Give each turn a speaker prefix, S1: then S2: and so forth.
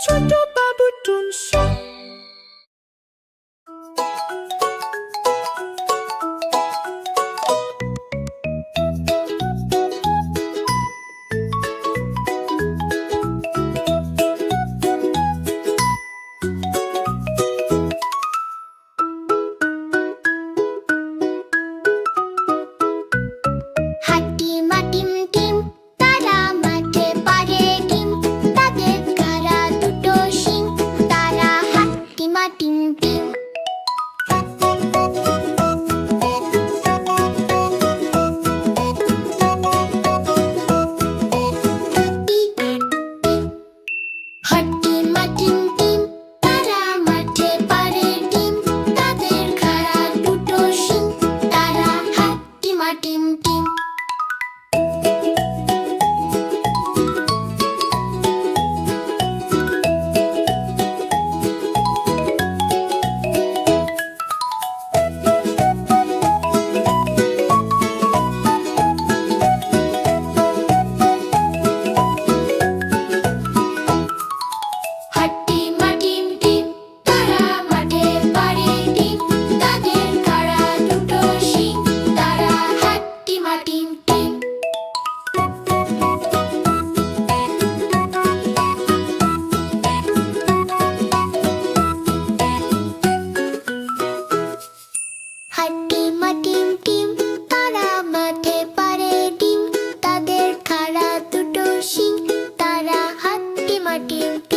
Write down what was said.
S1: ছোট বাবু টুনসো।
S2: হাট্টিমা team team, তারা মাঠে পারে ডিম, তাদের খাড়া দুটো শিং, তারা হাট্টিমা টিম টিম। হাট্টিমা টিম টিম, তারা মাঠে পারে ডিম, তাদের খাড়া দুটো শিং, তারা হাট্টিমা টিম টিম। হাট্টিমা টিম টিম, তারা মাঠে পারে ডিম, তাদের খাড়া দুটো শিং, তারা হাট্টিমা টিম টিম। হাট্টিমা টিম টিম, তারা মাঠে পারে ডিম, তাদের খাড়া দুটো শিং, তারা হাট্টিমা টিম টিম।